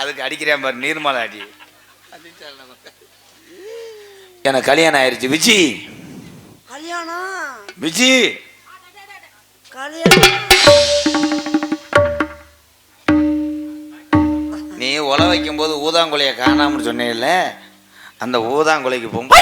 அதுக்கு அடிக்கிறேன் பாரு நீர்மலை அடி. எனக்கு கல்யாணம் ஆயிடுச்சு விஜி. கல்யாணம் விஜி கல்யாணம். நீ உல வைக்கும் போது ஊதாங்குலைய காணாமன்னு சொன்னேன்ல, அந்த ஊதாங்குலைக்கு பொம்பை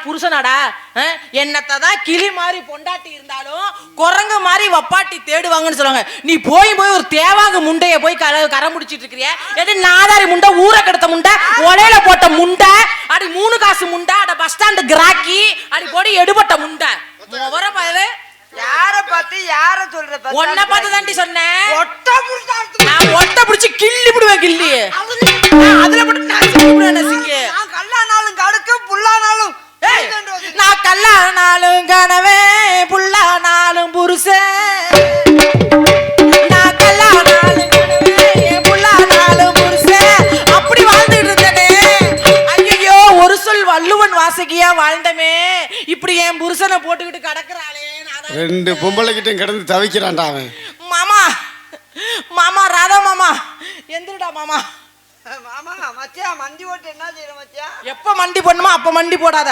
புருஷனாடா. என்னத்தான் கிளி மாதிரி பொண்டாட்டி இருந்தாலும் குரங்கு மாதிரி வப்பாட்டி தேடுவாங்கன்னு சொல்லுவாங்க. நீ போய் ஒரு தேவாங்க முண்டைய போய் கரை முடிச்சிட்டு இருக்கிறிய. நாதாரி முண்டை, ஊரை கெடுத்த முண்டை, ஒலையில போட்ட முண்டை, அடி 3 காசு முண்டை, அட பஸ் ஸ்டாண்டு கிராக்கி, அடி போடி எடுபட்ட முண்டை. முவர பாரு. யார பார்த்து யார சொல்ற? உன்னை பார்த்து தாண்டி சொன்னேன். நான் ஒட்ட புடிச்சு கிள்ளி விடுவேன். கிள்ளி அதுல போட்டு நான் கல்லானாலும் கடுக்கு புல்லானாலும் நான் கல்லானாலும் கனவே புல்லானாலும் புருஷன். நான் கல்லானாலும் கனவே புல்லானாலும் புருஷன். அப்படி வாழ்ந்துட்டு இருந்தனே. ஐயோ ஒரு சொல் வள்ளுவன் வாசகியா வாழ்ந்தமே. இப்படி என் புருஷனை போட்டுக்கிட்டு கடக்குறாளே. 2 பொம்பளை கிட்ட கிடந்து தவிக்கிறான்டா அவன். மாமா மாமா ராதா மாமா எந்திரடா மாமா. மாமா மச்சான் மண்டி போட்டு என்ன செய்யற மச்சான்? எப்ப மண்டி போடணுமா அப்ப மண்டி போடாத.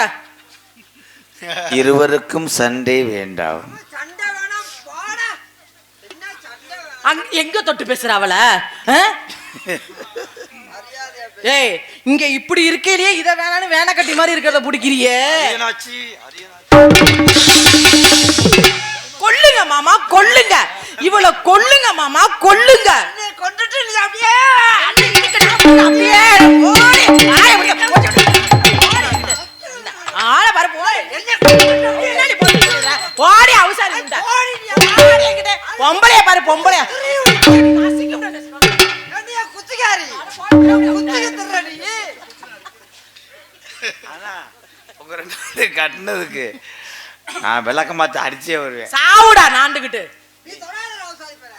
இருவருக்கும் சண்டை வேண்டாம். சண்டை வேணாம் போடா. என்ன சண்டை? எங்க தொட்டு பேசுற அவள? ஏய் இங்க இப்படி இருக்கேலியே இத வேணான்னு வேண கட்டி மாதிரி இருக்கிறத பிடிக்கிறியே. கொல்லுங்க மாமா கொல்லுங்க. இவள கொல்லுங்க மாமா கொல்லுங்க. கொண்டுட்டு நீ அப்படியே அப்படியே ஓடி ஆள பாரு போய் என்னடி போடுற ஓடி அவசரம் இந்த ஓடி என்கிட்ட பொம்பளைய பாரு பொம்பளைய என்னைய குத்திகாரி குத்திக தரடி. ஆனா உங்க 2 பேரும் கட்டினதுக்கு நான் விளக்க மாத்தி அடிச்சே வருவேன். சாவுடா நாண்டுகிட்டு. நீ தொடாத அவசாரி பேர.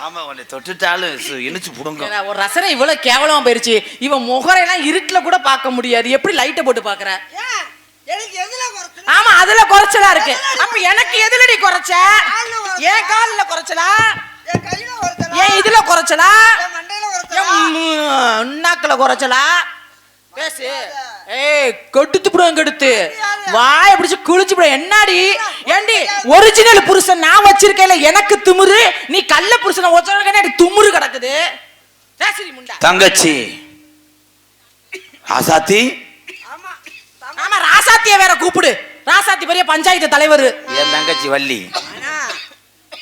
ஆமா உன்னை தொட்டுட்டாலும் இனிச்சு புடுங்க. ஒரு ரசனை இவ்வளவு கேவலமா போயிருச்சு. இவன் முகரையெல்லாம் இருட்டுல கூட பார்க்க முடியாது. எப்படி லைட்டை போட்டு பாக்குற? எனக்கு எதுல குறைச்சல? ஆமா அதுல குறைச்சலா இருக்கு. அப்ப எனக்கு எதுலடி குறைச்ச? ஏன் கால்ல குறைச்சலா? என் கையில குறைச்சலா? ஏன் இதுல குறைச்சலா? என் மண்டையில குறைச்சலா? நாக்குல குறைச்சலா? பேசு. ஏய் கெடுத்து புடுங்க கெடுத்து. வாயை பிடிச்சு குளிச்சு புடு. என்னடி ஏண்டி ஒரிஜினல் புருஷன் நான் வச்சிருக்கேல எனக்கு திமிரு. நீ கள்ள புருஷனை வச்சிருக்கேன்னு எனக்கு திமிரு கிடக்குது. பேசுறீ முண்டா. தங்கச்சி ஆசாத்தி. ஆமா ஆமா ராசாத்திய வேற கூப்பிடு. ராசாத்தி பெரிய பஞ்சாயத்து தலைவர். என் தங்கச்சி வள்ளி.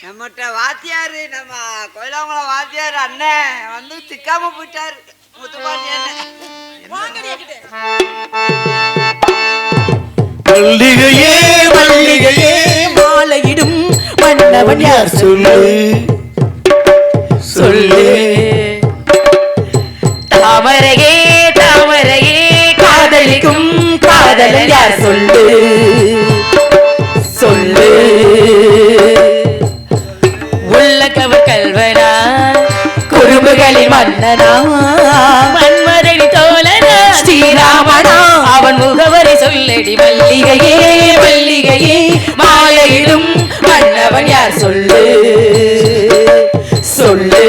நம்மட்ட வாத்தியாரு நம்ம கோயிலாங்குள வாத்தியாரு அண்ணன் வந்து திக்காம போயிட்டாரு. முத்துப்பாண்டி அண்ணன் மல்லிகையே மல்லிகையே மாலையிடும் மன்னவன் யார் சொல்லு சொல்லு. தாமரையே தாமரையே காதலிக்கும் காதலன் யார் சொல்லு சொல்லு. உள்ளகவர் கல்வனா குறும்புகளின் மன்னனா மன்மதனி தோழனா ஸ்ரீராமனா அவன் முகவரை சொல்லடி. மல்லிகையே மல்லிகையே மாலையிடும் மன்னவன் யார் சொல்லு சொல்லு.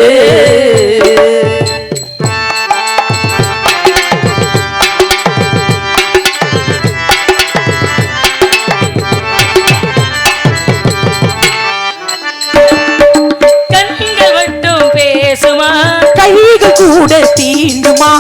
கண்கள் மட்டும் பேசுமா கைகள் கூட தீண்டுமா